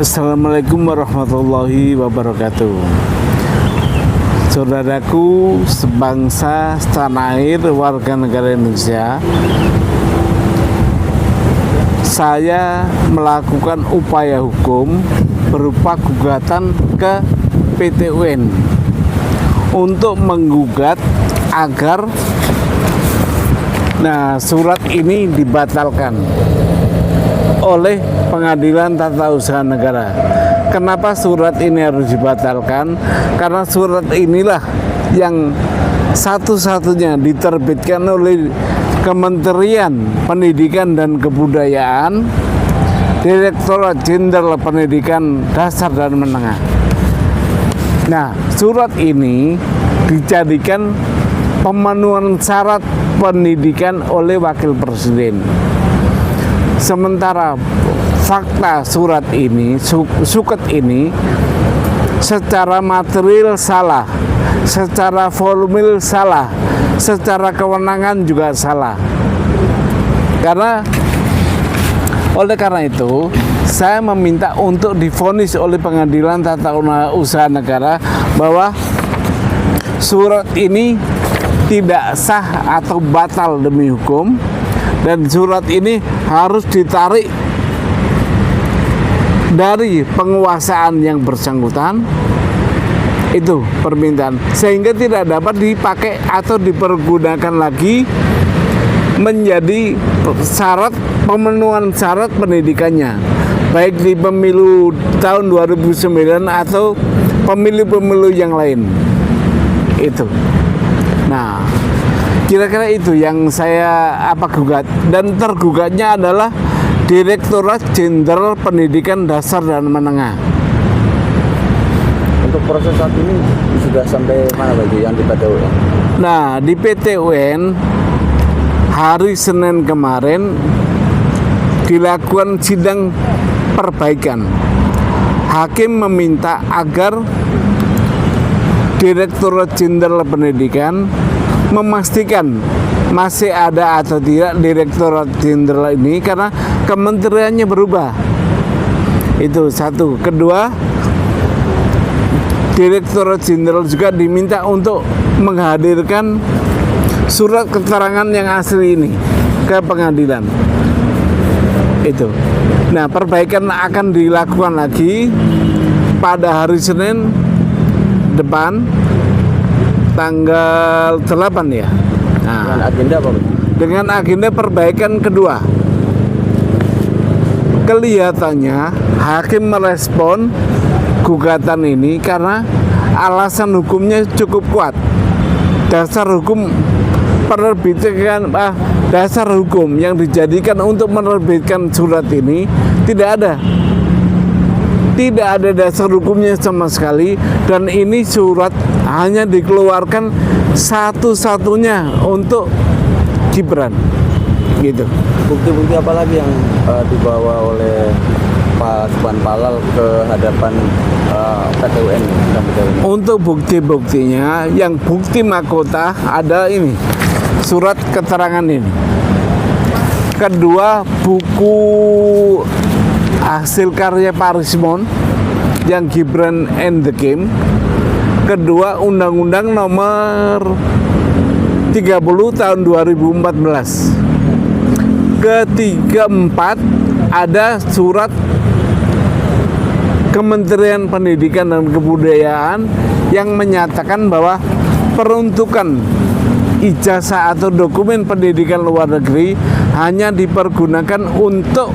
Assalamualaikum warahmatullahi wabarakatuh. Saudaraku sebangsa setanah air warga negara Indonesia, saya melakukan upaya hukum berupa gugatan ke PT UN untuk menggugat agar surat ini dibatalkan oleh Pengadilan Tata Usaha Negara. Kenapa surat ini harus dibatalkan? Karena surat inilah yang satu-satunya diterbitkan oleh Kementerian Pendidikan dan Kebudayaan, Direktorat Jenderal Pendidikan Dasar dan Menengah. Nah, surat ini dijadikan pemenuhan syarat pendidikan oleh Wakil Presiden. Sementara fakta surat ini, suket ini secara material salah, secara formil salah, secara kewenangan juga salah. Oleh karena itu, saya meminta untuk divonis oleh Pengadilan Tata Usaha Negara bahwa surat ini tidak sah atau batal demi hukum, dan surat ini harus ditarik dari penguasaan yang bersangkutan. Itu permintaan, sehingga tidak dapat dipakai atau dipergunakan lagi menjadi syarat pemenuhan syarat pendidikannya, baik di pemilu tahun 2009 atau pemilu-pemilu yang lain. Itu. Nah, kira-kira itu yang saya gugat, dan tergugatnya adalah Direktorat Jenderal Pendidikan Dasar dan Menengah. Untuk proses saat ini sudah sampai mana Pak yang di PT UN? Nah, di PT UN hari Senin kemarin dilakukan sidang perbaikan. Hakim meminta agar Direktorat Jenderal Pendidikan memastikan masih ada atau tidak Direktorat Jenderal ini, karena kementeriannya berubah. Itu satu. Kedua, Direktorat Jenderal juga diminta untuk menghadirkan surat keterangan yang asli ini ke pengadilan. Itu. Nah, perbaikan akan dilakukan lagi pada hari Senin depan, tanggal 8 ya. Nah, Dengan agenda apa? dengan agenda perbaikan kedua. Kelihatannya hakim merespon gugatan ini karena alasan hukumnya cukup kuat. Dasar hukum dasar hukum yang dijadikan untuk menerbitkan surat ini tidak ada. Tidak ada dasar hukumnya sama sekali, dan ini surat hanya dikeluarkan satu-satunya untuk Gibran. Gitu. Bukti-bukti apa lagi yang dibawa oleh Pak Subhan Palal ke hadapan PT UN? Untuk bukti-buktinya, yang bukti mahkota ada ini, surat keterangan ini. Kedua, buku hasil karya Pak Rismon yang Gibran and the Game. Kedua, Undang-Undang Nomor 30 tahun 2014. Ketiga, empat, ada surat Kementerian Pendidikan dan Kebudayaan yang menyatakan bahwa peruntukan ijazah atau dokumen pendidikan luar negeri hanya dipergunakan untuk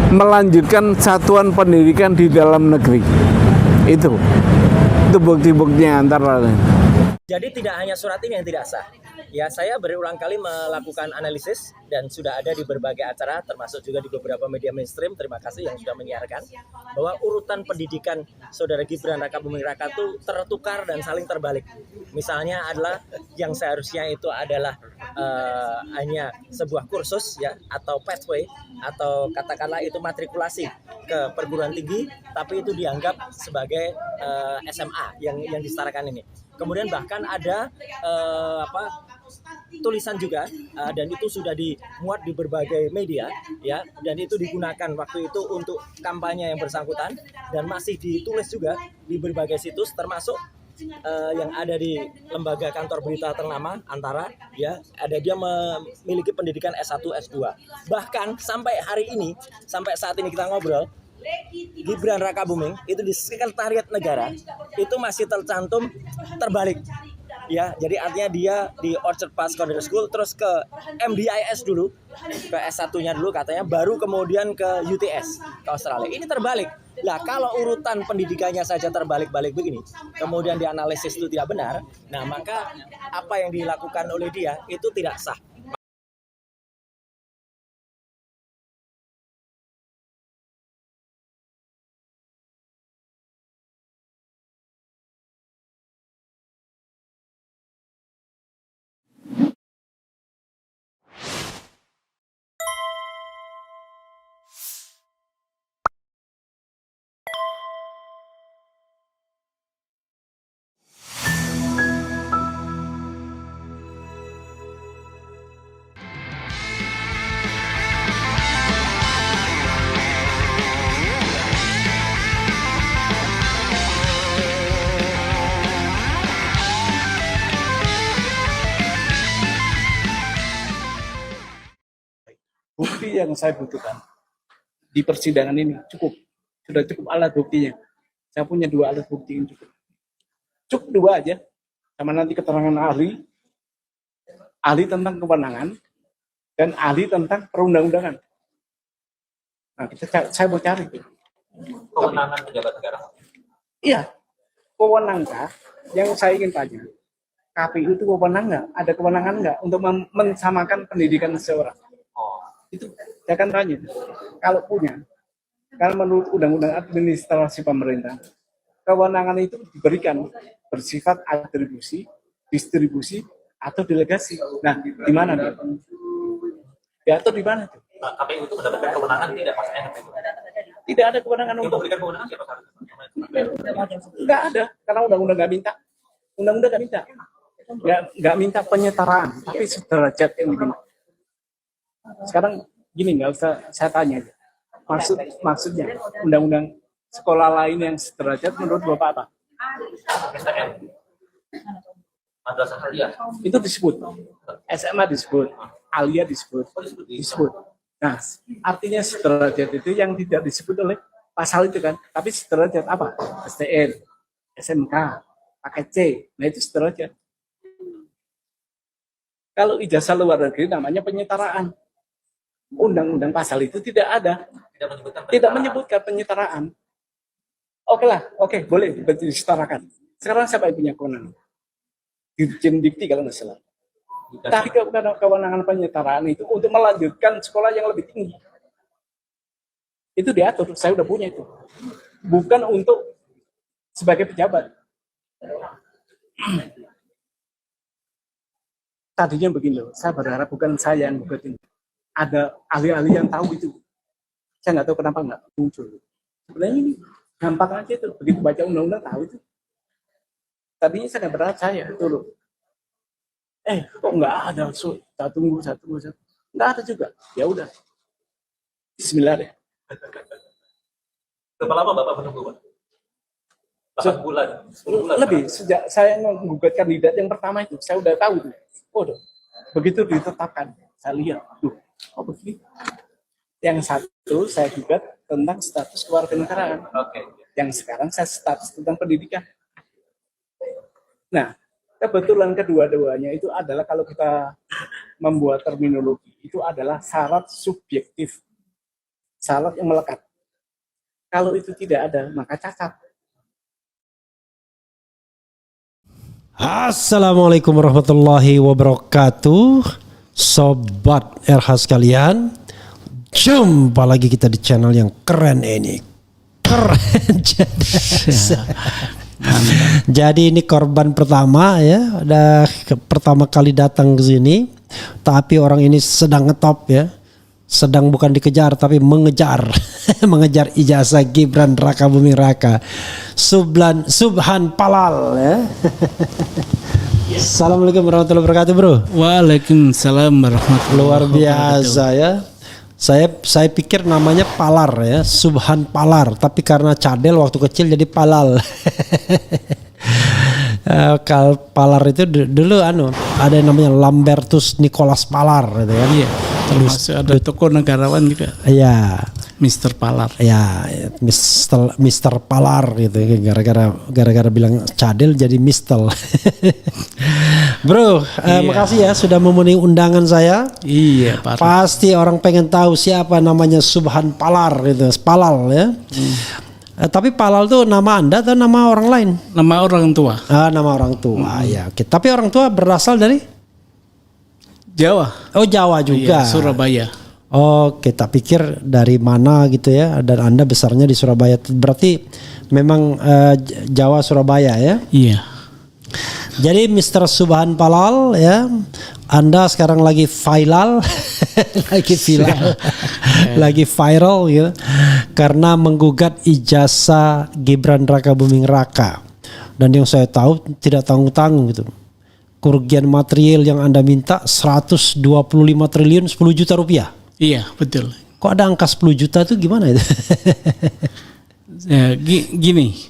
melanjutkan satuan pendidikan di dalam negeri. Itu bukti-buktinya antara lain. Jadi tidak hanya surat ini yang tidak sah. Ya, saya berulang kali melakukan analisis dan sudah ada di berbagai acara, termasuk juga di beberapa media mainstream. Terima kasih yang sudah menyiarkan bahwa urutan pendidikan Saudara Gibran Raka Buming Raka itu tertukar dan saling terbalik. Misalnya adalah yang seharusnya itu adalah hanya sebuah kursus ya, atau pathway, atau katakanlah itu matrikulasi ke perguruan tinggi, tapi itu dianggap sebagai SMA yang disetarakan ini. Kemudian bahkan ada tulisan juga dan itu sudah dimuat di berbagai media ya, dan itu digunakan waktu itu untuk kampanye yang bersangkutan dan masih ditulis juga di berbagai situs termasuk yang ada di lembaga kantor berita ternama Antara ya, ada dia memiliki pendidikan S1 S2. Bahkan sampai hari ini, sampai saat ini kita ngobrol, Gibran Rakabuming itu di Sekretariat Negara itu masih tercantum terbalik. Ya, jadi artinya dia di Orchard Park Secondary School terus ke MDIS dulu, ke S1-nya dulu katanya, baru kemudian ke UTS ke Australia. Ini terbalik. Lah kalau urutan pendidikannya saja terbalik-balik begini, kemudian dianalisis itu tidak benar, nah maka apa yang dilakukan oleh dia itu tidak sah. Bukti yang saya butuhkan di persidangan ini sudah cukup alat buktinya. Saya punya 2 alat bukti yang cukup 2 aja, sama nanti keterangan ahli tentang kewenangan dan ahli tentang perundang-undangan. Nah, saya mau cari Kewenangan pejabat negara. Iya, kewenangan yang saya ingin tanya, KPU itu kewenangan nggak? Ada kewenangan nggak untuk mensamakan pendidikan seseorang? Itu saya akan tanya. Kalau punya, kalau menurut Undang-Undang Administrasi Pemerintah, kewenangan itu diberikan bersifat atribusi, distribusi, atau delegasi. Nah, di mana dia? Diatur di mana tuh? KPU itu mendapatkan kewenangan tidak maksudnya KPU. Tidak ada kewenangan Untuk untuk memberikan kewenangan siapa seharusnya? nggak ada, karena undang-undang nggak minta. Undang-undang nggak minta. Nggak minta penyetaraan, tapi sederajat yang diminta. Sekarang gini, nggak usah saya tanya aja. Maksudnya undang-undang sekolah lain yang sederajat menurut Bapak apa? STM. Madrasah Aliyah. Itu disebut. SMA disebut, Aliyah disebut. Nah, artinya sederajat itu yang tidak disebut oleh pasal itu kan. Tapi sederajat apa? STN, SMK, paket C. Nah, itu sederajat. Kalau ijazah luar negeri namanya penyetaraan. Undang-undang pasal itu tidak ada. Tidak menyebutkan penyetaraan. Oke, boleh disetarakan. Sekarang siapa yang punya kewenangan? Dirjen Dikti kalau nggak salah. Tapi kewenangan penyetaraan itu untuk melanjutkan sekolah yang lebih tinggi. Itu diatur, saya udah punya itu. Bukan untuk sebagai pejabat. Tadinya begini loh, saya berharap bukan saya yang buat ini. Ada ahli-ahli yang tahu itu. Saya nggak tahu kenapa nggak muncul. Sebenarnya ini gampang aja itu. Begitu baca undang-undang tahu itu. Tadinya saya nggak berharap saya itu loh. Kok nggak ada? Saya tunggu. Nggak ada juga. Ya udah. Bismillah deh. Berapa lama Bapak menunggu, Pak? 8 bulan. 10 bulan. Lebih. Sejak saya menggugat kandidat yang pertama itu, saya udah tahu itu. Begitu ditetapkan, saya lihat. Begini. Yang satu saya gugat tentang status kewarganegaraan. Oke. Yang sekarang saya status tentang pendidikan. Nah, kebetulan kedua-duanya itu adalah kalau kita membuat terminologi, itu adalah syarat subjektif. Syarat yang melekat. Kalau itu tidak ada, maka cacat. Assalamualaikum warahmatullahi wabarakatuh. Sobat RH sekalian, jumpa lagi kita di channel yang keren ini. Keren. Jadi ini korban pertama ya, udah pertama kali datang ke sini, tapi orang ini sedang ngetop ya. Sedang bukan dikejar tapi mengejar. Mengejar ijazah Gibran Rakabuming Raka. Subhan Palal ya. Assalamualaikum warahmatullahi wabarakatuh, bro. Waalaikumsalam warahmatullahi Luar biasa ya. Saya pikir namanya Palar ya, Subhan Palar, tapi karena cadel waktu kecil jadi Palal. Kalau Palar itu dulu ada yang namanya Lambertus Nicholas Palar gitu kan. Iya, termasuk ada tokoh negarawan juga, Iya. Mr. Palar. Ya, Mister Palar gitu, gara-gara bilang cadel jadi Mistel. Bro, makasih ya sudah memenuhi undangan saya. Iya, Pak. Pasti orang pengen tahu siapa namanya Subhan Palar gitu, Palal ya. Tapi Palal tuh nama Anda atau nama orang lain? Nama orang tua. Nama orang tua ya. Oke. Tapi orang tua berasal dari Jawa. Oh, Jawa juga. Iya, Surabaya. Oke, tak pikir dari mana gitu ya. Dan Anda besarnya di Surabaya. Berarti memang Jawa Surabaya ya. Iya. Jadi Mr. Subhan Palal ya, Anda sekarang lagi viral, lagi viral gitu, karena menggugat ijazah Gibran Rakabuming Raka. Dan yang saya tahu tidak tanggung-tanggung gitu. Kerugian material yang Anda minta 125 triliun 10 juta rupiah. Iya, betul. Kok ada angka 10 juta itu gimana itu? Ya, gini.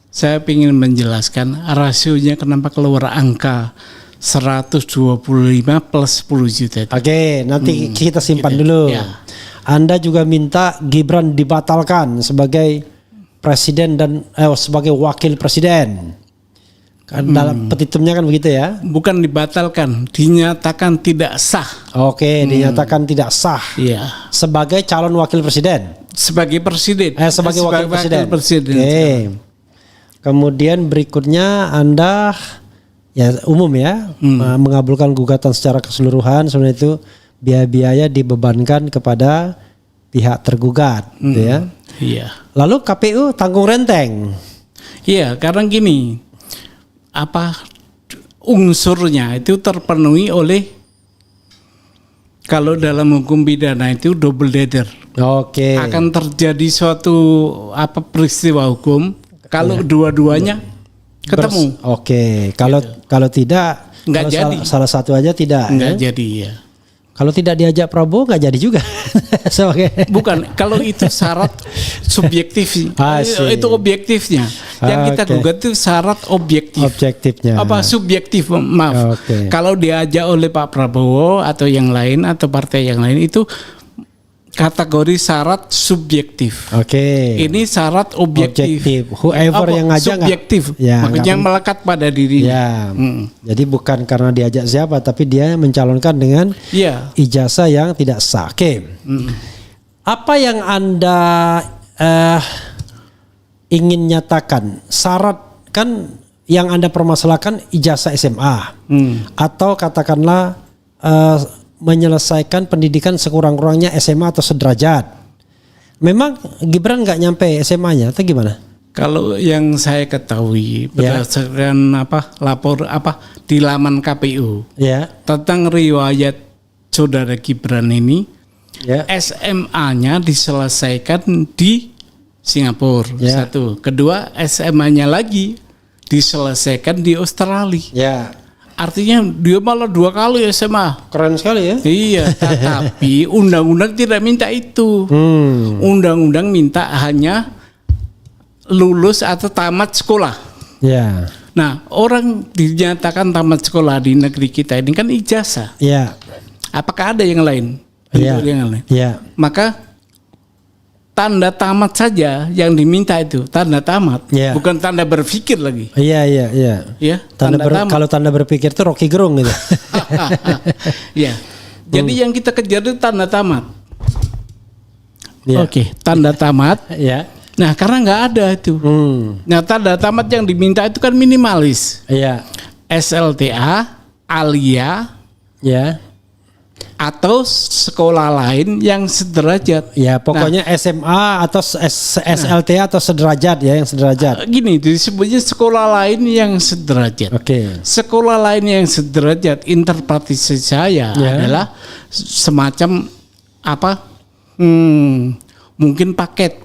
Saya ingin menjelaskan rasionya kenapa keluar angka 125 plus 10 juta itu. Oke, nanti kita simpan gitu. dulu. Ya. Anda juga minta Gibran dibatalkan sebagai presiden dan sebagai wakil presiden. Dalam petitumnya kan begitu ya? Bukan dibatalkan, dinyatakan tidak sah. Oke, dinyatakan tidak sah. Iya. Sebagai calon wakil presiden. Sebagai presiden. Sebagai wakil presiden. presiden. Oke. Kemudian berikutnya Anda ya umum ya mengabulkan gugatan secara keseluruhan, sebenarnya itu biaya-biaya dibebankan kepada pihak tergugat, gitu ya. Iya. Lalu KPU tanggung renteng. Iya, karena gini, unsurnya itu terpenuhi oleh, kalau dalam hukum pidana itu double deader. Oke. Akan terjadi suatu peristiwa hukum kalau dua-duanya ketemu. Oke. Kalau tidak, Nggak kalau jadi. salah satu aja tidak. Nggak ya? jadi ya. Kalau tidak diajak Prabowo nggak jadi juga. Bukan, kalau itu syarat subjektif, itu objektifnya. Yang kita gugat itu syarat objektif. Objektifnya. Subjektif, maaf. Oke. Kalau diajak oleh Pak Prabowo atau yang lain atau partai yang lain itu kategori syarat subjektif. Oke. Ini syarat objektif. Whoever yang ngajak subjektif. Ya, makanya melekat pada diri. Ya. Jadi bukan karena diajak siapa, tapi dia mencalonkan dengan ijazah yang tidak sah. Oke. Apa yang Anda ingin nyatakan? Syarat kan yang Anda permasalahkan ijazah SMA atau katakanlah menyelesaikan pendidikan sekurang-kurangnya SMA atau sederajat. Memang Gibran nggak nyampe SMA-nya atau gimana? Kalau yang saya ketahui berdasarkan di laman KPU tentang riwayat saudara Gibran ini, SMA-nya diselesaikan di Singapura. Satu, kedua SMA-nya lagi diselesaikan di Australia. Artinya dia malah 2 kali SMA. Keren sekali ya. Iya, tapi undang-undang tidak minta itu. Undang-undang minta hanya lulus atau tamat sekolah. Ya. Nah, orang dinyatakan tamat sekolah di negeri kita ini kan ijazah. Ya. Apakah ada yang lain? Bentuk yang lain. Ya. Maka tanda tamat saja yang diminta itu, tanda tamat, bukan tanda berpikir lagi. Iya. Ya, Kalau tanda berpikir itu Rocky Gerung gitu. Ya. Jadi yang kita kejar itu tanda tamat. Oke, tanda tamat. Nah, karena nggak ada itu. Nah, tanda tamat yang diminta itu kan minimalis. SLTA, Alia, atau sekolah lain yang sederajat. Ya, pokoknya SMA atau SLTA atau sederajat yang sederajat. Gini, disebutnya sekolah lain yang sederajat. Oke. Sekolah lain yang sederajat, interpretasi saya adalah semacam mungkin paket.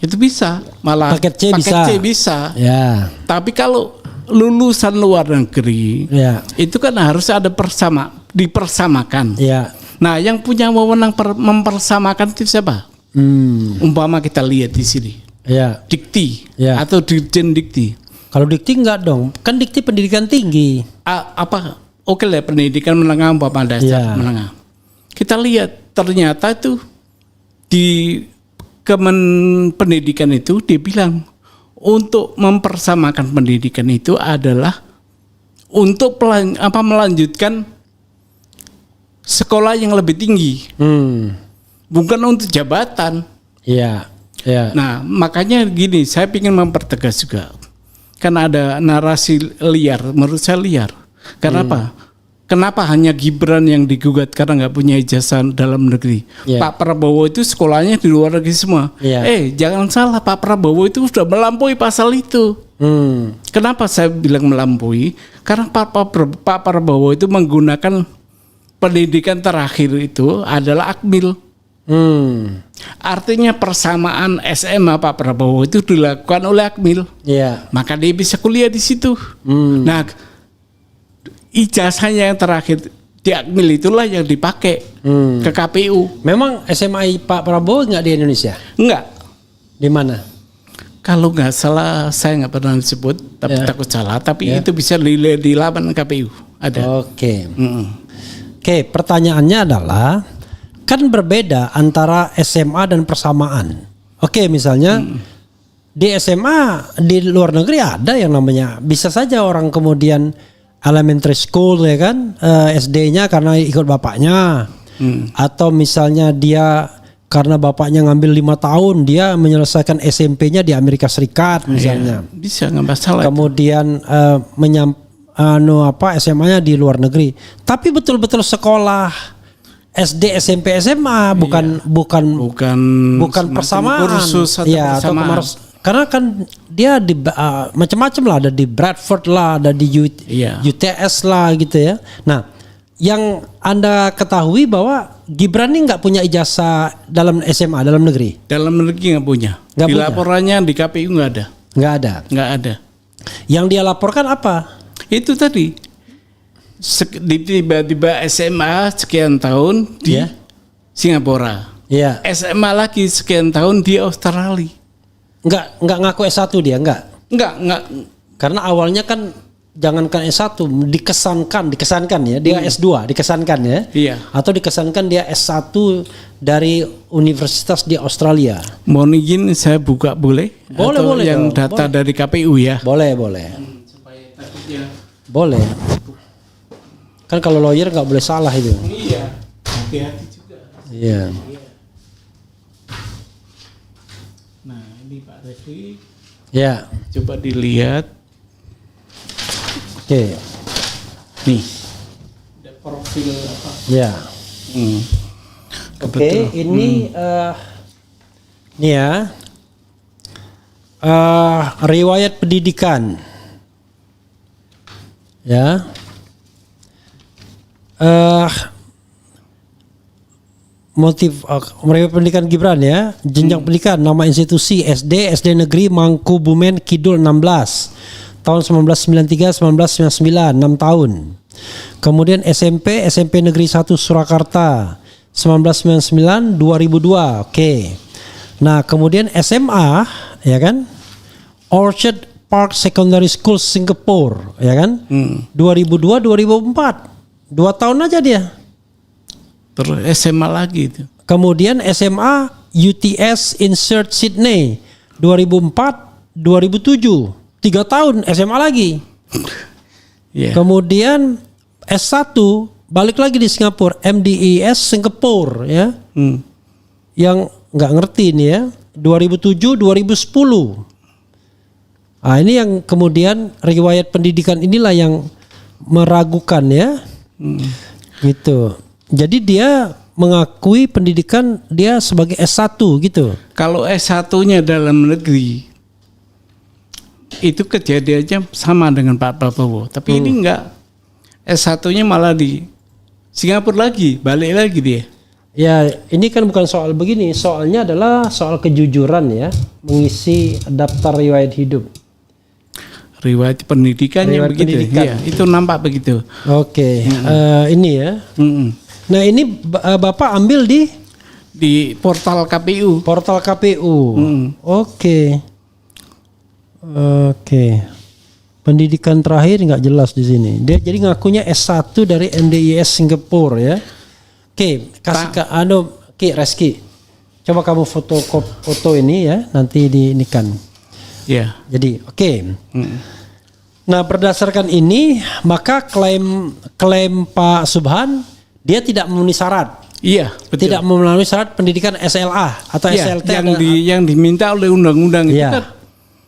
Itu bisa, malah paket C C bisa. Ya. Tapi kalau lulusan luar negeri Ya. itu kan harus ada dipersamakan. Ya. Nah, yang punya wewenang mempersamakan itu siapa? Umpama kita lihat di sini, Ya. Dikti Ya. atau Dirjen Dikti. Kalau Dikti enggak dong, kan Dikti pendidikan tinggi. Oke lah, pendidikan menengah umpama dasar Ya. menengah. Kita lihat ternyata itu di Pendidikan itu dia bilang untuk mempersamakan pendidikan itu adalah untuk melanjutkan sekolah yang lebih tinggi, bukan untuk jabatan. Iya, iya. Nah, makanya gini, saya ingin mempertegas juga, karena ada narasi liar, menurut saya liar. Karena apa? Kenapa hanya Gibran yang digugat karena nggak punya ijazah dalam negeri? Yeah. Pak Prabowo itu sekolahnya di luar negeri semua. Yeah. Jangan salah, Pak Prabowo itu sudah melampaui pasal itu. Kenapa saya bilang melampaui? Karena Pak Prabowo itu menggunakan pendidikan terakhir itu adalah Akmil. Artinya persamaan SMA Pak Prabowo itu dilakukan oleh Akmil. Iya. Maka dia bisa kuliah di situ. Nah, ijazahnya yang terakhir di Akmil itulah yang dipakai ke KPU. Memang SMA Pak Prabowo nggak di Indonesia? Enggak. Di mana? Kalau nggak salah, saya nggak pernah disebut, tapi takut salah. Tapi itu bisa dilihat di laman KPU. Ada. Oke. Oke, pertanyaannya adalah, kan berbeda antara SMA dan persamaan. Oke, misalnya di SMA di luar negeri ada yang namanya, bisa saja orang kemudian elementary school ya kan, SD-nya karena ikut bapaknya, atau misalnya dia karena bapaknya ngambil 5 tahun dia menyelesaikan SMP-nya di Amerika Serikat misalnya. Ya, bisa, nggak masalah. Kemudian SMA-nya di luar negeri. Tapi betul-betul sekolah SD, SMP, SMA bukan persamaan. Kursus atau ya, persamaan. Karena kan dia di macam-macam lah, ada di Bradford lah, ada di UTS lah gitu ya. Nah, yang Anda ketahui bahwa Gibran ini nggak punya ijazah dalam SMA, dalam negeri. Dalam negeri nggak punya. Nggak Di punya. laporannya di KPU nggak ada. Nggak ada. Nggak ada. Yang dia laporkan apa? Itu tadi. Tiba-tiba SMA sekian tahun di Singapura. Iya. SMA lagi sekian tahun di Australia. Nggak ngaku S1 dia, nggak. Enggak. Karena awalnya kan jangankan S1, dikesankan ya, dia S2, dikesankan ya. Iya. Atau dikesankan dia S1 dari universitas di Australia. Mohon izin saya buka boleh? Boleh, Atau boleh yang dong, data boleh. dari KPU ya. Boleh. Boleh. Kan kalau lawyer nggak boleh salah itu. Iya. Hati-hati juga. Iya. Nah, ini Pak Refli. Ya. Coba dilihat. Oke. Nih. Ada profil apa? Ya. Oke, Kebetulan. ini nih ya. Riwayat pendidikan. Ya. Motif riwayat pendidikan Gibran ya. Jenjang pendidikan, nama institusi SD Negeri Mangkubumen Kidul 16. Tahun 1993 1999, 6 tahun. Kemudian SMP Negeri 1 Surakarta 1999 2002. Oke. Nah, kemudian SMA ya kan? Orchard Park Secondary School Singapore ya kan? 2002 2004. 2 tahun aja dia. Terus SMA lagi itu. Kemudian SMA UTS Insert Sydney 2004 2007. 3 tahun SMA lagi. Yeah. Kemudian S1 balik lagi di Singapura, MDIS Singapura ya. Yang nggak ngerti ini ya, 2007 2010. Nah, ini yang kemudian riwayat pendidikan inilah yang meragukan ya. Gitu. Jadi dia mengakui pendidikan dia sebagai S1 gitu. Kalau S1-nya dalam negeri itu kejadiannya sama dengan Pak Prabowo, tapi ini enggak. S1-nya malah di Singapura lagi, balik lagi dia. Ya, ini kan bukan soal begini, soalnya adalah soal kejujuran ya, mengisi daftar riwayat hidup. riwayat pendidikannya Riwayat begitu. pendidikan. Iya, itu nampak begitu. Oke, ini ya. Mm-mm. Nah ini Bapak ambil di Di portal KPU. portal KPU. Oke. Pendidikan terakhir nggak jelas di sini. Dia jadi ngakunya S1 dari NDIS Singapura ya. Oke, kasih ke Reski. Coba kamu foto ini ya, nanti diinikan. Ya. Jadi, oke. Nah, berdasarkan ini, maka klaim Pak Subhan dia tidak memenuhi syarat. Iya, betul. Tidak memenuhi syarat pendidikan SLA atau Iya, SLT yang diminta oleh undang-undang itu Iya. kan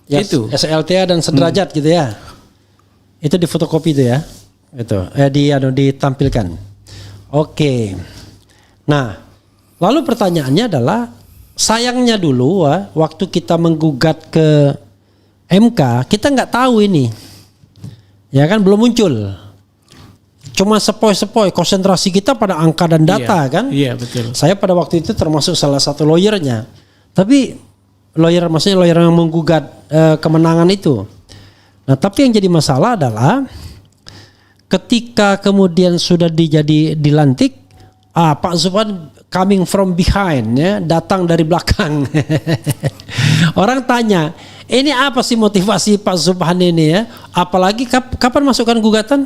ya, itu. SLTA dan sederajat gitu ya. Itu di fotokopi itu ya. Itu ditampilkan. Oke. Nah, lalu pertanyaannya adalah sayangnya dulu waktu kita menggugat ke MK, kita nggak tahu ini. Ya kan belum muncul. Cuma sepoi-sepoi, konsentrasi kita pada angka dan data kan. Iya, betul. Saya pada waktu itu termasuk salah satu lawyernya. Tapi maksudnya lawyer yang menggugat kemenangan itu. Nah, tapi yang jadi masalah adalah ketika kemudian sudah dilantik, Pak Subhan coming from behind ya, datang dari belakang. Orang tanya, ini apa sih motivasi Pak Subhan ini ya? Apalagi kapan masukkan gugatan?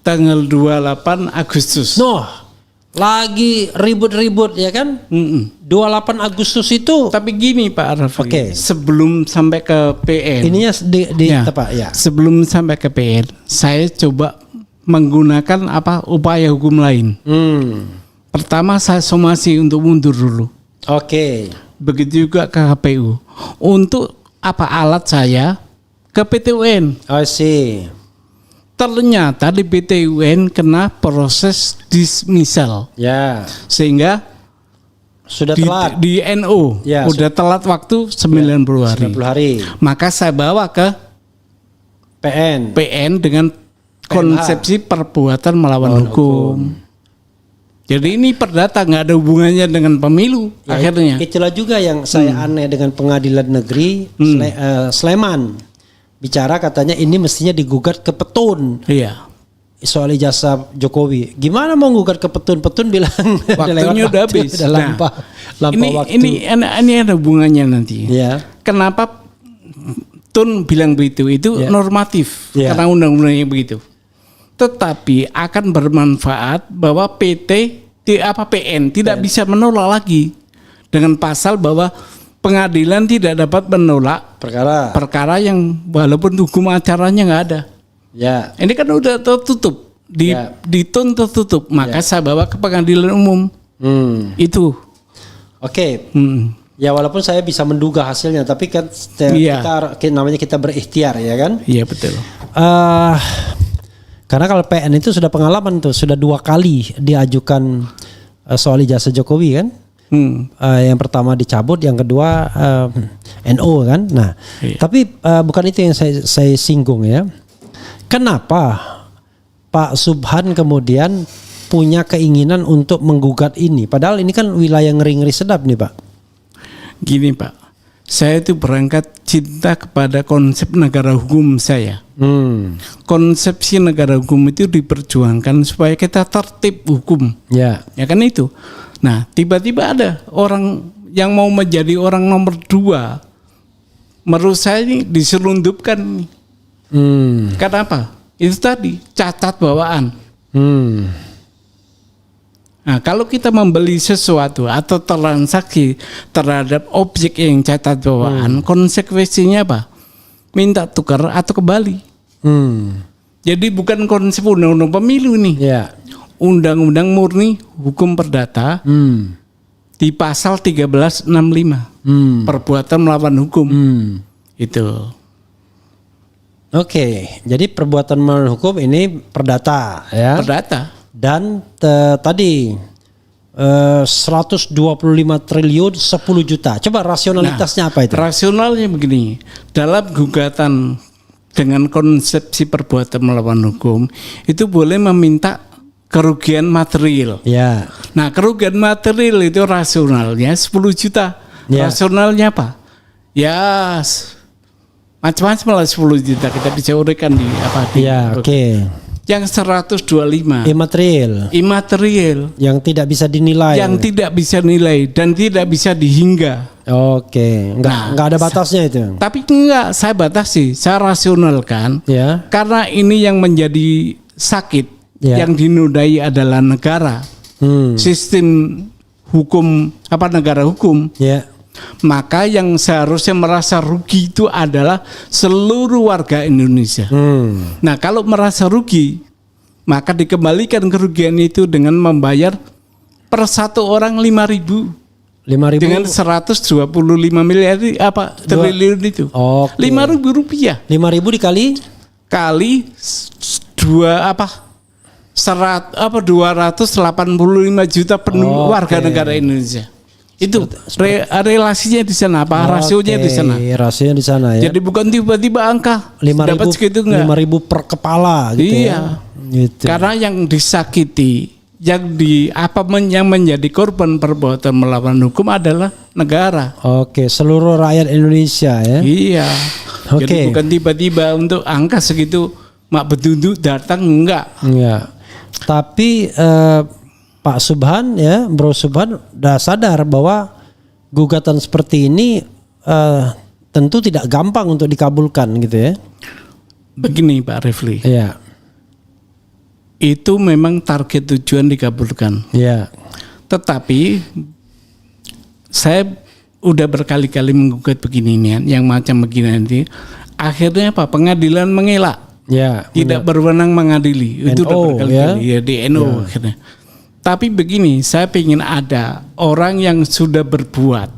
Tanggal 28 Agustus. Noh, lagi ribut-ribut ya kan? 28 Agustus itu. Tapi gini Pak Arfi, Oke. sebelum sampai ke PN. Ininya Ya, tepat ya. Sebelum sampai ke PN, saya coba menggunakan upaya hukum lain. Pertama saya somasi untuk mundur dulu. Oke. Begitu juga ke KPU. Untuk alat saya ke PT UN. I see. Ternyata di PT UN kena proses dismissal. Ya. Sehingga Sudah telat. di NO Ya, udah telat waktu 90 hari. 90 hari. Maka saya bawa ke PN dengan konsepsi perbuatan melawan hukum. Jadi ini perdata, nggak ada hubungannya dengan pemilu Ya, akhirnya. Itulah juga yang saya aneh dengan Pengadilan Negeri Sleman. Bicara katanya ini mestinya digugat ke Petun Iya. soal ijazah Jokowi. Gimana mau gugat ke Petun? Petun bilang Waktunya udah habis. Udah lampau waktu. Ini ada hubungannya nanti. Ya. Kenapa Tun bilang begitu? Itu Ya. normatif Ya. karena undang-undangnya begitu. Tetapi akan bermanfaat bahwa PN tidak bisa menolak lagi dengan pasal bahwa pengadilan tidak dapat menolak perkara yang walaupun hukum acaranya nggak ada. Ya. Ini kan udah tertutup di Tun tertutup, maka saya bawa ke pengadilan umum. Itu. Oke. Hmm. Ya walaupun saya bisa menduga hasilnya, tapi kan kita berikhtiar ya kan. Iya betul. Karena kalau PN itu sudah pengalaman tuh, sudah 2 kali diajukan soal ijazah Jokowi kan. Yang pertama dicabut, yang kedua NO kan. Nah, tapi bukan itu yang saya singgung ya. Kenapa Pak Subhan kemudian punya keinginan untuk menggugat ini? Padahal ini kan wilayah ngeri-ngeri sedap nih Pak. Gini Pak, saya itu berangkat cinta kepada konsep negara hukum saya. Konsepsi negara hukum itu diperjuangkan supaya kita tertib hukum. Ya. Ya kan itu. Nah, tiba-tiba ada orang yang mau menjadi orang nomor 2. Menurut saya ini diselundupkan. Kenapa? Itu tadi cacat bawaan. Nah, kalau kita membeli sesuatu atau transaksi terhadap objek yang cacat bawaan, konsekuensinya apa? Minta tukar atau kembali. Jadi bukan konsep undang-undang pemilu nih. Ya. Undang-undang murni hukum perdata di pasal 1365 perbuatan melawan hukum itu. Oke, jadi perbuatan melawan hukum ini perdata ya. Perdata. Dan tadi 125 triliun 10 juta. Coba rasionalitasnya apa itu? Rasionalnya begini, dalam gugatan dengan konsepsi perbuatan melawan hukum itu boleh meminta kerugian material. Ya. Nah, kerugian material itu rasionalnya 10 juta. Ya. Rasionalnya apa? Ya macam-macam lah 10 juta kita bisa uraikan di apa di Ya, oke. yang 125 Imaterial imaterial yang tidak bisa dinilai. yang tidak bisa nilai dan tidak bisa dihingga. Oke, enggak ada batasnya itu. Tapi enggak, saya batasi, saya rasionalkan. Ya. Karena ini yang menjadi sakit, Ya. yang dinodai adalah negara. Sistem hukum negara hukum. Ya. Maka yang seharusnya merasa rugi itu adalah seluruh warga Indonesia. Nah, kalau merasa rugi, maka dikembalikan kerugian itu dengan membayar per satu orang 5.000 dengan 125 miliar triliun itu. Oke. 5.000 rupiah 5.000 dikali kali 285 juta warga negara Indonesia. Itu relasinya di sana, rasionya di sana. Rasionya di sana ya. Jadi bukan tiba-tiba angka 5.000 dapat segitu enggak. 5.000 per kepala gitu Iya. ya. Gitu. Karena yang disakiti, yang menjadi korban perbuatan melawan hukum adalah negara. Oke, seluruh rakyat Indonesia ya. Iya. Oke. Jadi bukan tiba-tiba untuk angka segitu mak beduduk datang enggak. Iya. Tapi Pak Subhan ya, Bro Subhan udah sadar bahwa gugatan seperti ini tentu tidak gampang untuk dikabulkan gitu ya. Begini Pak Refli. Iya. Itu memang target tujuan dikabulkan. Iya. Tetapi saya udah berkali-kali menggugat begini nih, yang macam begini nanti. Akhirnya apa? Pengadilan mengelak. Ya. Tidak berwenang mengadili. Itu udah NO, berkali-kali ya di NO akhirnya. Tapi begini, saya ingin ada orang yang sudah berbuat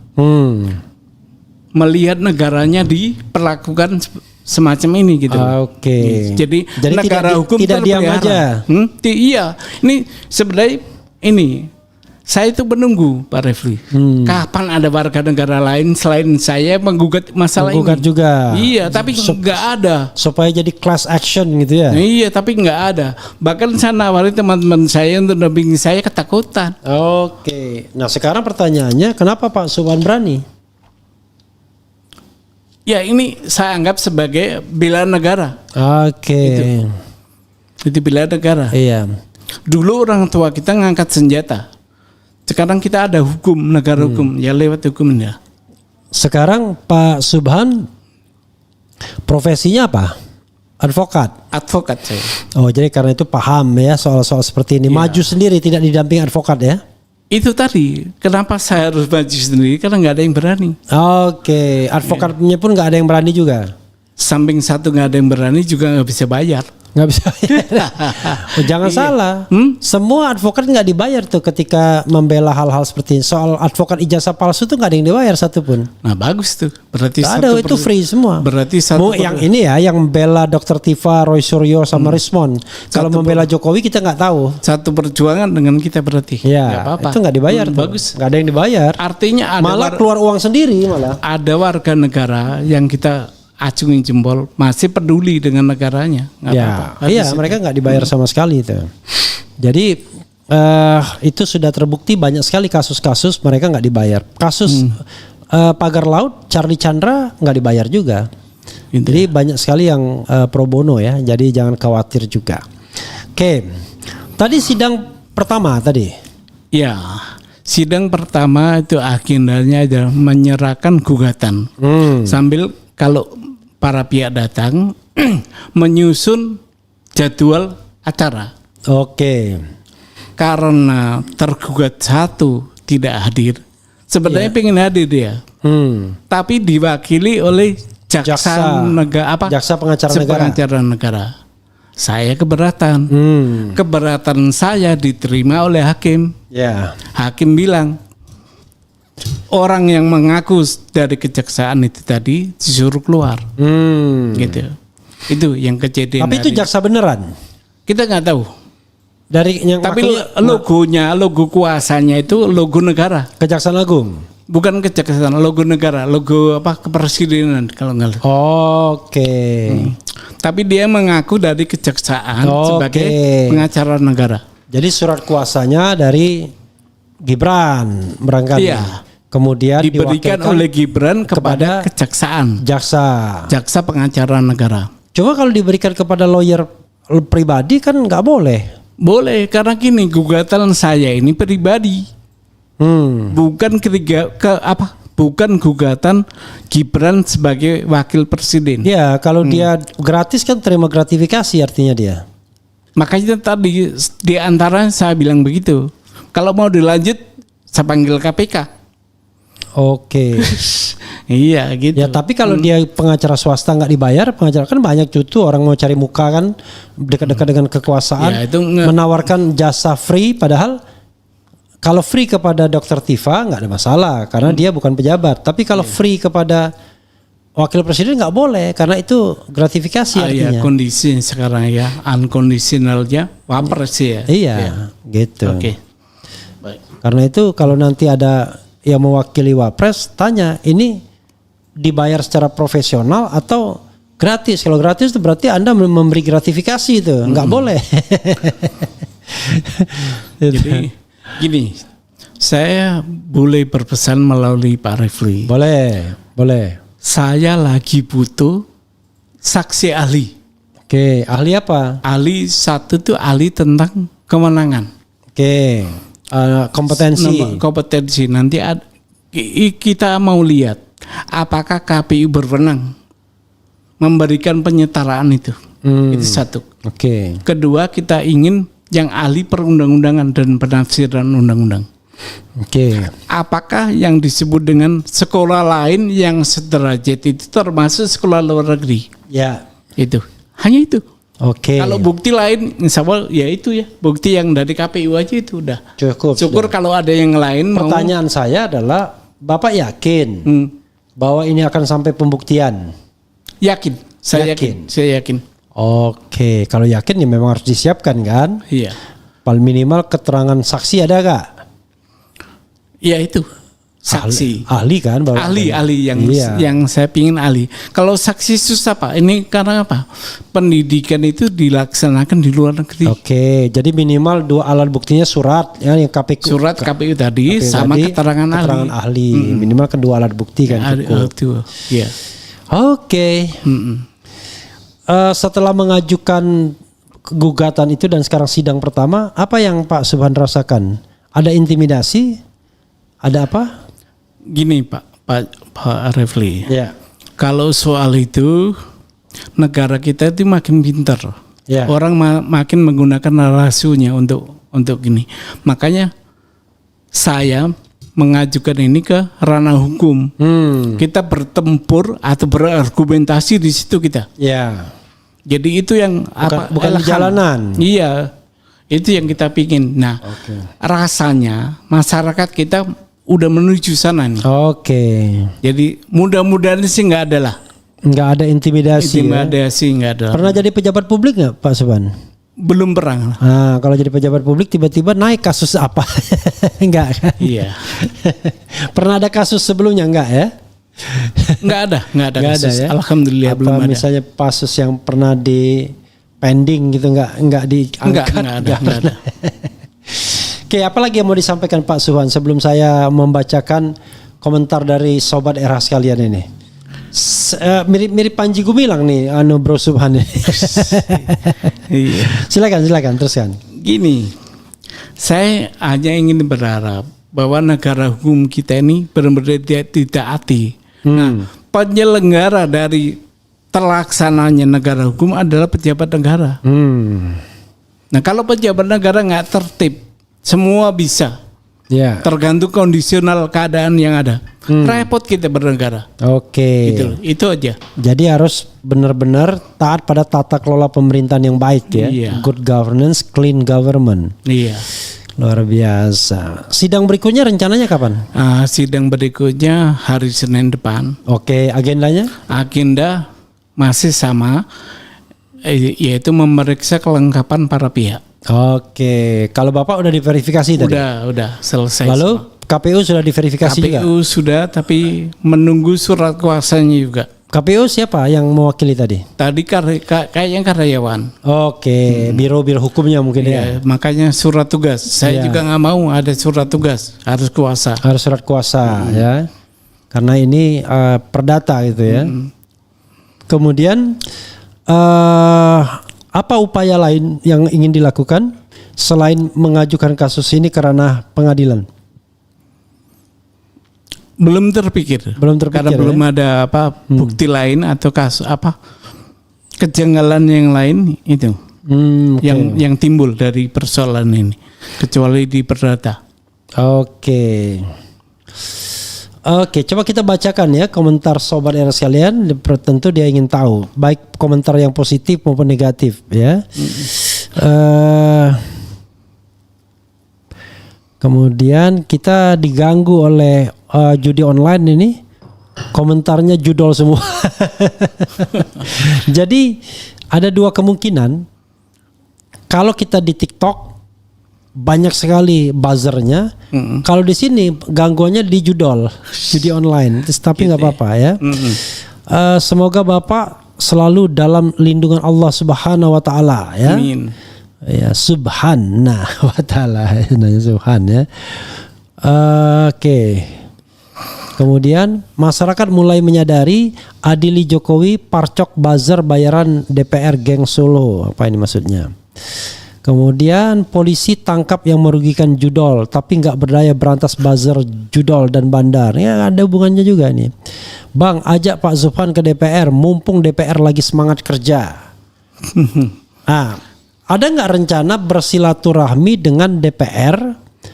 melihat negaranya diperlakukan semacam ini gitu. Oke. Jadi tidak, negara hukum tidak diam terpelihara. aja. Iya, ini sebenarnya saya itu menunggu Pak Refli. Kapan ada warga negara lain selain saya menggugat masalah Menggugat ini? juga. Iya, tapi nggak ada. Supaya jadi class action gitu ya. Iya, tapi nggak ada. Bahkan saya nawari teman-teman saya untuk dampingi saya ketakutan. Oke. Nah sekarang pertanyaannya, kenapa Pak Subhan berani? Ya ini saya anggap sebagai bela negara. Oke. Itu bela negara. Iya. Dulu orang tua kita ngangkat senjata. Sekarang kita ada hukum, negara hukum, ya lewat hukum ya. Sekarang Pak Subhan profesinya apa? Advokat. Advokat saya. Oh jadi karena itu paham ya soal-soal seperti ini. Iya. Maju sendiri tidak didampingi advokat ya? Itu tadi, kenapa saya harus maju sendiri? Karena nggak ada yang berani. Oke, advokatnya pun nggak ada yang berani juga. Samping satu nggak ada yang berani juga nggak bisa bayar. Nggak bisa. Oh, jangan salah. Semua advokat nggak dibayar tuh ketika membela hal-hal seperti ini. Soal advokat ijazah palsu tuh nggak ada yang dibayar satupun. Nah bagus tuh. Berarti Nggak ada, itu free semua. Berarti satu yang ini ya, yang membela Dr. Tifa, Roy Suryo sama Rismon. Kalau membela Jokowi kita nggak tahu. satu perjuangan dengan kita berarti. Nggak Ya, apa-apa. itu nggak dibayar tuh. Bagus. Nggak ada yang dibayar. Artinya ada Malah keluar uang sendiri malah. ada warga negara yang kita acungin jempol masih peduli dengan negaranya. Nggak Ya, apa-apa. iya Habis mereka nggak dibayar sama sekali itu. Jadi itu sudah terbukti banyak sekali kasus-kasus mereka nggak dibayar. Kasus pagar laut Charlie Chandra nggak dibayar juga. Gitu. Jadi banyak sekali yang pro bono ya. Jadi jangan khawatir juga. Oke, tadi sidang pertama tadi. Ya, sidang pertama itu agendanya adalah menyerahkan gugatan. Sambil kalau para pihak datang menyusun jadwal acara. Oke. Karena tergugat satu tidak hadir. Sebenarnya pengen hadir dia. Tapi diwakili oleh jaksa negara Jaksa pengacara negara. pengacara negara. Saya keberatan. Keberatan saya diterima oleh hakim. Ya. Hakim bilang orang yang mengaku dari kejaksaan itu tadi disuruh keluar. Gitu. Itu yang kejadian. Tapi itu hari. jaksa beneran. Kita nggak tahu. Dari yang Tapi ngakunya- logo kuasanya itu logo negara. Kejaksaan Agung. Bukan kejaksaan, logo negara, logo kepresidenan kalau nggak. Oke. Tapi dia mengaku dari kejaksaan Oke. sebagai pengacara negara. Jadi surat kuasanya dari Gibran barangkali. Iya. Kemudian diberikan diwakilkan oleh Gibran kepada kejaksaan, jaksa pengacara negara. Cuma kalau diberikan kepada lawyer pribadi kan nggak boleh. Boleh, karena gini, gugatan saya ini pribadi, bukan bukan gugatan Gibran sebagai wakil presiden. Ya, kalau dia gratis kan terima gratifikasi artinya dia. Makanya tadi di antara saya bilang begitu. Kalau mau dilanjut, saya panggil KPK. Oke. Iya gitu. Ya tapi kalau dia pengacara swasta nggak dibayar, pengacara kan banyak cutu orang mau cari muka kan dekat-dekat dengan kekuasaan, Ya, itu menawarkan jasa free, padahal kalau free kepada Dr. Tifa nggak ada masalah karena dia bukan pejabat. Tapi kalau free kepada wakil presiden nggak boleh karena itu gratifikasi Ya, artinya. kondisi sekarang ya unconditionalnya wapres ya. Iya, gitu. Oke. Baik. Karena itu kalau nanti ada yang mewakili wapres, tanya ini dibayar secara profesional atau gratis. Kalau gratis itu berarti Anda memberi gratifikasi itu, nggak boleh. Jadi gini, saya boleh berpesan melalui Pak Refli. Boleh. Saya lagi butuh saksi ahli. Oke, ahli apa? Ahli satu tuh ahli tentang kemenangan. Oke, kompetensi. Nanti kita mau lihat apakah KPU berwenang memberikan penyetaraan itu. Itu satu. Oke. Kedua, kita ingin yang ahli perundang-undangan dan penafsiran undang-undang. Oke. Apakah yang disebut dengan sekolah lain yang sederajat itu termasuk sekolah luar negeri? Ya. Itu. Hanya itu. Oke. Kalau bukti lain, insya Allah ya itu ya. Bukti yang dari KPU aja itu udah. Cukup. Syukur kalau ada yang lain. Pertanyaan saya adalah, Bapak yakin bahwa ini akan sampai pembuktian? Yakin. Saya yakin. Oke, kalau yakin ya memang harus disiapkan kan? Iya. Paling minimal keterangan saksi ada gak? Ya itu. Saksi. Ahli kan? Bapak? Ahli Iya. yang saya pingin ahli. Kalau saksi susah Pak. Ini karena apa? Pendidikan itu dilaksanakan di luar negeri. Oke, jadi minimal 2 alat buktinya surat ya, yang KPU. Surat KPU tadi sama keterangan ahli. Minimal kan 2 alat bukti kan cukup. Iya. Oke. Setelah mengajukan gugatan itu dan sekarang sidang pertama, apa yang Pak Subhan rasakan? Ada intimidasi? Ada apa? Gini Pak Refli. Ya. Kalau soal itu negara kita itu makin pintar. Ya. Orang makin menggunakan narasinya untuk gini. Makanya saya mengajukan ini ke ranah hukum. Kita bertempur atau berargumentasi di situ kita. Ya. Jadi itu yang Bukan di jalanan. Iya. Itu yang kita pingin. Nah, rasanya masyarakat kita udah menuju sana nih. Oke. Jadi mudah-mudahan sih nggak ada lah. Nggak ada intimidasi. Intimidasi nggak ada. Pernah jadi pejabat publik nggak Pak Subhan? Belum pernah. Nah, kalau jadi pejabat publik tiba-tiba naik kasus apa? Enggak kan? Iya. Pernah ada kasus sebelumnya enggak ya? Nggak ada Nggak ada kasus. ya? Alhamdulillah Apa belum ada. misalnya kasus yang pernah di pending gitu enggak diangkat? Nggak ada. Oke, apa lagi yang mau disampaikan Pak Subhan sebelum saya membacakan komentar dari sobat RH sekalian ini? Mirip Panji Gumilang nih, Bro Subhan. Iya. Silakan teruskan. Gini, saya hanya ingin berharap bahwa negara hukum kita ini benar-benar ditaati. Nah, penyelenggara dari terlaksananya negara hukum adalah pejabat negara. Nah, kalau pejabat negara nggak tertib, semua bisa. Ya. Tergantung kondisional keadaan yang ada. Repot kita bernegara. Oke. Gitu. Itu aja. Jadi harus benar-benar taat pada tata kelola pemerintahan yang baik ya. Iya. Good governance, clean government. Iya. Luar biasa. Sidang berikutnya rencananya kapan? Sidang berikutnya hari Senin depan. Oke, agendanya? Agenda masih sama, yaitu memeriksa kelengkapan para pihak. Oke, kalau Bapak udah diverifikasi tadi? Udah selesai. Lalu semua. KPU sudah diverifikasi juga? KPU sudah, tapi menunggu surat kuasanya juga. KPU siapa yang mewakili tadi? Tadi kayaknya karyawan. Oke, biro-biro hukumnya mungkin ya. Ya, makanya surat tugas. Saya Iya. juga nggak mau ada surat tugas, harus kuasa. Harus surat kuasa ya. Karena ini perdata gitu ya. Kemudian apa upaya lain yang ingin dilakukan selain mengajukan kasus ini ke ranah pengadilan? Belum terpikir. Belum terpikir, Karena ya? belum ada bukti lain atau kasus kejanggalan yang lain itu Oke. yang timbul dari persoalan ini, kecuali di perdata. Oke. Oke, coba kita bacakan ya komentar sobat era sekalian. Tentu dia ingin tahu, baik komentar yang positif maupun negatif ya. Kemudian kita diganggu oleh judi online ini, komentarnya judol semua. Jadi ada dua kemungkinan. Kalau kita di TikTok banyak sekali buzzernya. Kalau di sini gangguannya di judol judi online. Tapi nggak apa-apa ya. Semoga Bapak selalu dalam lindungan Allah Subhanahu Wa Taala ya. Amin. Ya Subhanahu Wa Taala, Subhan ya. Oke. Kemudian masyarakat mulai menyadari adili Jokowi parcok buzzer bayaran DPR geng Solo. Apa ini maksudnya? Kemudian polisi tangkap yang merugikan judol tapi nggak berdaya berantas buzzer judol dan bandar. Ya ada hubungannya juga nih. Bang, ajak Pak Zufan ke DPR mumpung DPR lagi semangat kerja. Ada nggak rencana bersilaturahmi dengan DPR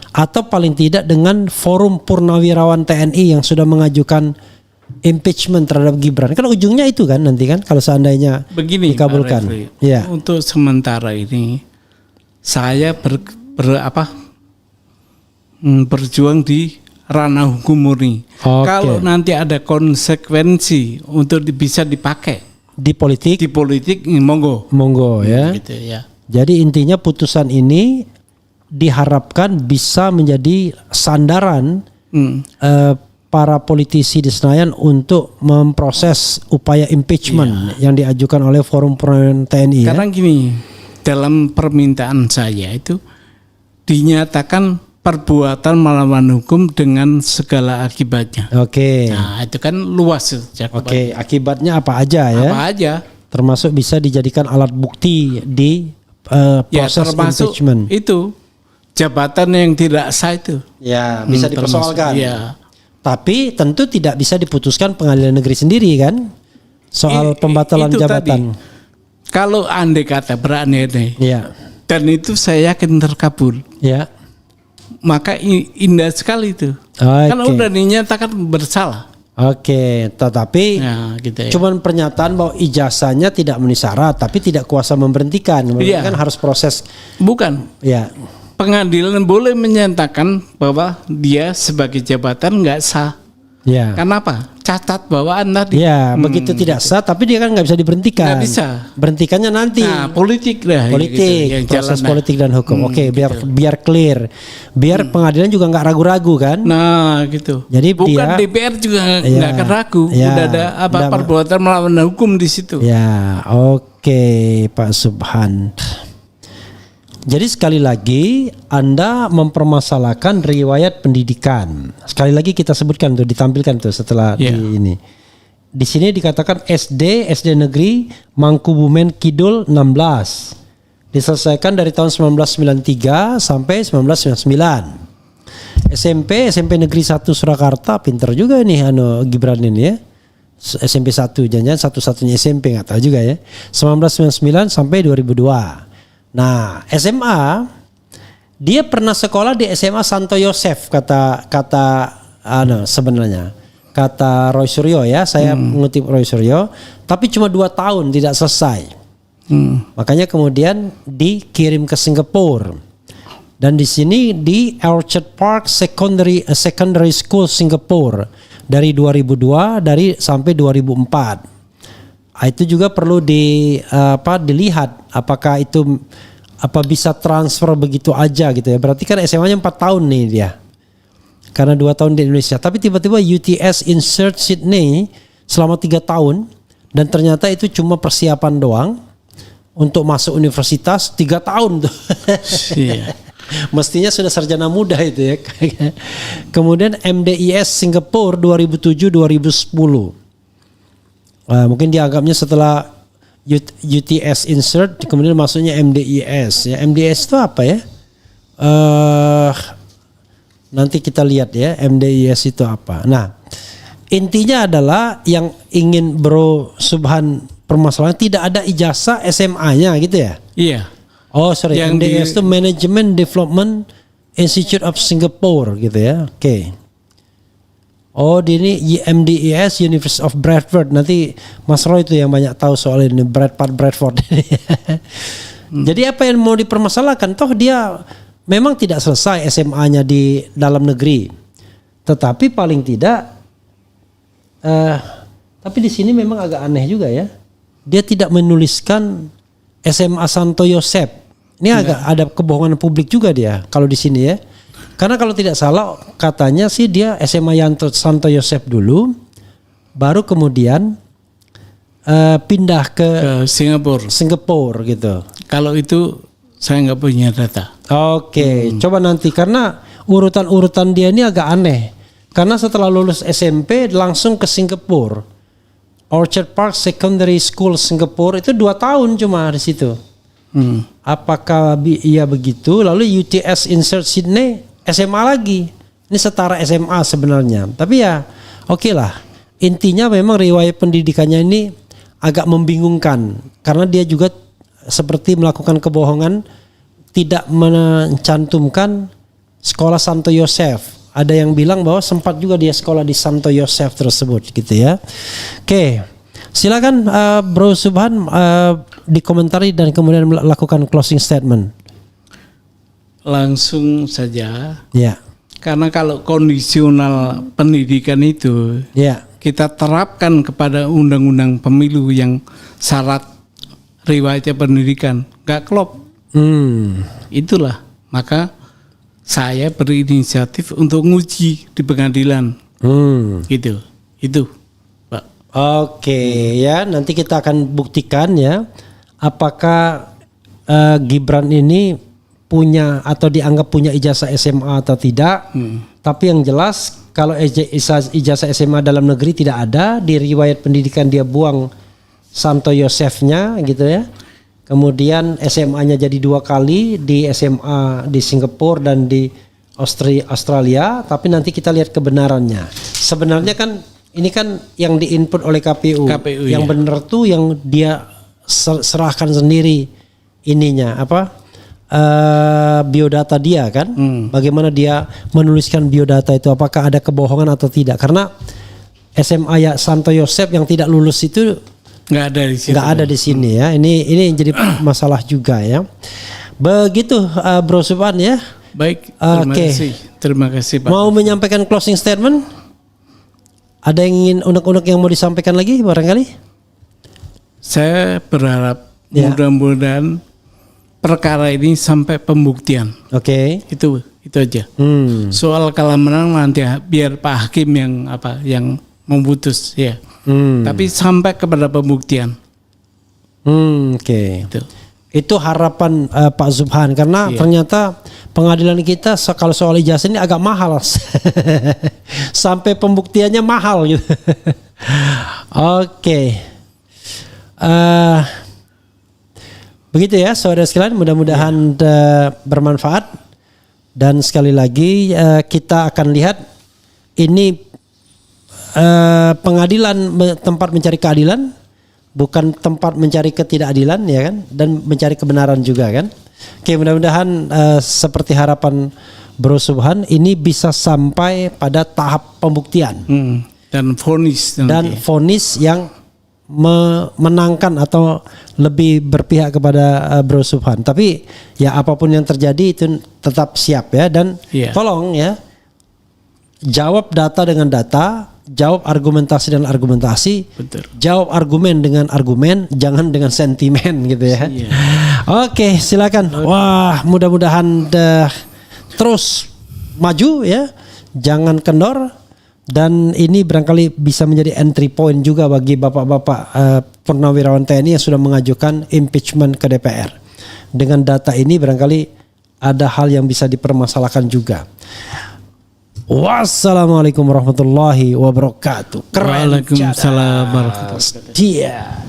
atau paling tidak dengan forum purnawirawan TNI yang sudah mengajukan impeachment terhadap Gibran? Kan ujungnya itu kan nanti kan kalau seandainya Begini, dikabulkan. Pak Refli, Ya. untuk sementara ini saya berjuang di ranah hukum murni. Oke. Kalau nanti ada konsekuensi untuk bisa dipakai Di politik, di politik, monggo. monggo ya. Gitu ya. Jadi intinya putusan ini diharapkan bisa menjadi sandaran para politisi di Senayan untuk memproses upaya impeachment yang diajukan oleh Forum Purnawirawan TNI. Karena gini, dalam permintaan saya itu dinyatakan perbuatan melawan hukum dengan segala akibatnya. Oke. Nah, itu kan luas cakupannya. Oke, akibatnya apa aja ya? Apa aja? Termasuk bisa dijadikan alat bukti di proses termasuk impeachment. itu jabatan yang tidak sah itu. Ya, bisa dipersoalkan. Iya. Tapi tentu tidak bisa diputuskan pengadilan negeri sendiri kan? Soal pembatalan itu jabatan. Tadi, kalau andai kata berandai, Ya. dan itu saya yakin terkabul, Ya. maka indah sekali itu. Oke. Kan udah dinyatakan bersalah. Oke, tetapi Ya, gitu ya. cuman pernyataan bahwa ijazahnya tidak memenuhi syarat, tapi tidak kuasa memberhentikan. Iya. Kan harus proses. Bukan. Ya. Pengadilan boleh menyatakan bahwa dia sebagai jabatan nggak sah. Ya. Kenapa? Catat bawaan tadi. Ya, begitu tidak sah, tapi dia kan nggak bisa diberhentikan. Nggak bisa. Berhentikannya nanti. Nah, politik dah. Politik, gitu, yang proses jalan. politik dan hukum. Oke, biar clear, biar pengadilan juga nggak ragu-ragu kan. Nah, gitu. Jadi bukan dia- DPR juga Iya. nggak akan ragu. Iya. Udah ada perbuatan melawan hukum di situ. Ya, oke, Pak Subhan. Jadi sekali lagi Anda mempermasalahkan riwayat pendidikan. Sekali lagi kita sebutkan tuh, ditampilkan tuh setelah Iya. di ini. Di sini dikatakan SD Negeri Mangkubumen Kidul 16. Diselesaikan dari tahun 1993 sampai 1999. SMP Negeri 1 Surakarta, pinter juga nih Gibran ini ya. SMP 1, jangan-jangan satu-satunya SMP, nggak tahu juga ya. 1999 sampai 2002. Nah, SMA dia pernah sekolah di SMA Santo Yosef kata sebenarnya. Kata Roy Suryo ya, saya mengutip Roy Suryo, tapi cuma 2 tahun tidak selesai. Makanya kemudian dikirim ke Singapura. Dan di sini di Orchard Park Secondary School Singapura dari 2002 sampai 2004. Itu juga perlu dilihat apakah itu bisa transfer begitu aja gitu ya. Berarti kan SMA-nya 4 tahun nih dia. Karena 2 tahun di Indonesia. Tapi tiba-tiba UTS Insert Sydney selama 3 tahun dan ternyata itu cuma persiapan doang untuk masuk universitas 3 tahun tuh. Iya. Mestinya sudah sarjana muda itu ya. Kemudian MDIS Singapura 2007-2010. Mungkin dianggapnya setelah UTS insert kemudian masuknya MDIS ya. MDIS itu apa ya? Nanti kita lihat ya MDIS itu apa. Nah, intinya adalah yang ingin Bro Subhan permasalahan tidak ada ijazah SMA-nya gitu ya. Iya. Oh sorry, Yang MDIS itu Management Development Institute of Singapore gitu ya. Oke. Oh ini MDIS University of Bradford. Nanti Mas Roy itu yang banyak tahu soal ini Bradford. Jadi apa yang mau dipermasalahkan? Toh dia memang tidak selesai SMA-nya di dalam negeri. Tetapi paling tidak tapi di sini memang agak aneh juga ya. Dia tidak menuliskan SMA Santo Yosef. Ini agak ada kebohongan publik juga dia kalau di sini ya. Karena kalau tidak salah katanya sih dia SMA Santo Yosef dulu, baru kemudian pindah ke Singapura gitu. Kalau itu saya nggak punya data. Oke, coba nanti karena urutan-urutan dia ini agak aneh. Karena setelah lulus SMP langsung ke Singapura. Orchard Park Secondary School Singapura itu 2 tahun cuma di situ. Apakah iya begitu? Lalu UTS Insert Sydney SMA lagi. Ini setara SMA sebenarnya. Tapi ya oke lah. Intinya memang riwayat pendidikannya ini agak membingungkan. Karena dia juga seperti melakukan kebohongan. Tidak mencantumkan sekolah Santo Yosef. Ada yang bilang bahwa sempat juga dia sekolah di Santo Yosef tersebut gitu ya. Oke. Silakan Bro Subhan dikomentari dan kemudian melakukan closing statement. Langsung saja. Ya. Karena kalau kondisional pendidikan itu kita terapkan kepada undang-undang pemilu yang syarat riwayatnya pendidikan nggak klop. Itulah maka saya berinisiatif untuk nguji di pengadilan. Gitu. Itu, Pak. Oke, ya nanti kita akan buktikan ya apakah Gibran ini punya atau dianggap punya ijazah SMA atau tidak. Tapi yang jelas kalau ijazah SMA dalam negeri tidak ada, di riwayat pendidikan dia buang Santo Yosefnya gitu ya. Kemudian SMA-nya jadi 2 kali, di SMA di Singapura dan di Australia, tapi nanti kita lihat kebenarannya. Sebenarnya kan ini kan yang diinput oleh KPU yang benar tuh yang dia serahkan sendiri ininya apa biodata dia kan, bagaimana dia menuliskan biodata itu, apakah ada kebohongan atau tidak? Karena SMA ya Santo Yosef yang tidak lulus itu nggak ada di sini. Nggak ada di sini ya. Ini yang jadi masalah juga ya. Begitu Bro Subhan ya. Baik. Terima kasih Pak. Mau menyampaikan closing statement? Ada yang ingin unek-unek yang mau disampaikan lagi barangkali? Saya berharap mudah-mudahan perkara ini sampai pembuktian. Oke. Itu aja. Soal kalah menang nanti biar Pak Hakim yang memutus ya. Tapi sampai kepada pembuktian. Oke. Itu harapan Pak Subhan karena ternyata pengadilan kita kalau soal ijazah ini agak mahal. Sampai pembuktiannya mahal gitu. Oke. Begitu ya saudara sekalian, mudah-mudahan bermanfaat. Dan sekali lagi kita akan lihat ini pengadilan tempat mencari keadilan, bukan tempat mencari ketidakadilan ya kan, dan mencari kebenaran juga kan. Oke, mudah-mudahan seperti harapan Bro Subhan ini bisa sampai pada tahap pembuktian dan vonis yang memenangkan atau lebih berpihak kepada Bro Subhan. Tapi ya apapun yang terjadi itu tetap siap ya, dan tolong ya jawab data dengan data, jawab argumentasi dengan argumentasi. Betul. Jawab argumen dengan argumen, jangan dengan sentimen gitu ya. Oke, silakan. Wah, mudah-mudahan terus maju ya, jangan kendor, Dan ini barangkali bisa menjadi entry point juga bagi bapak-bapak purnawirawan TNI yang sudah mengajukan impeachment ke DPR. Dengan data ini barangkali ada hal yang bisa dipermasalahkan juga. Wassalamualaikum warahmatullahi wabarakatuh. Keren. Waalaikumsalam warahmatullahi wabarakatuh. Dia.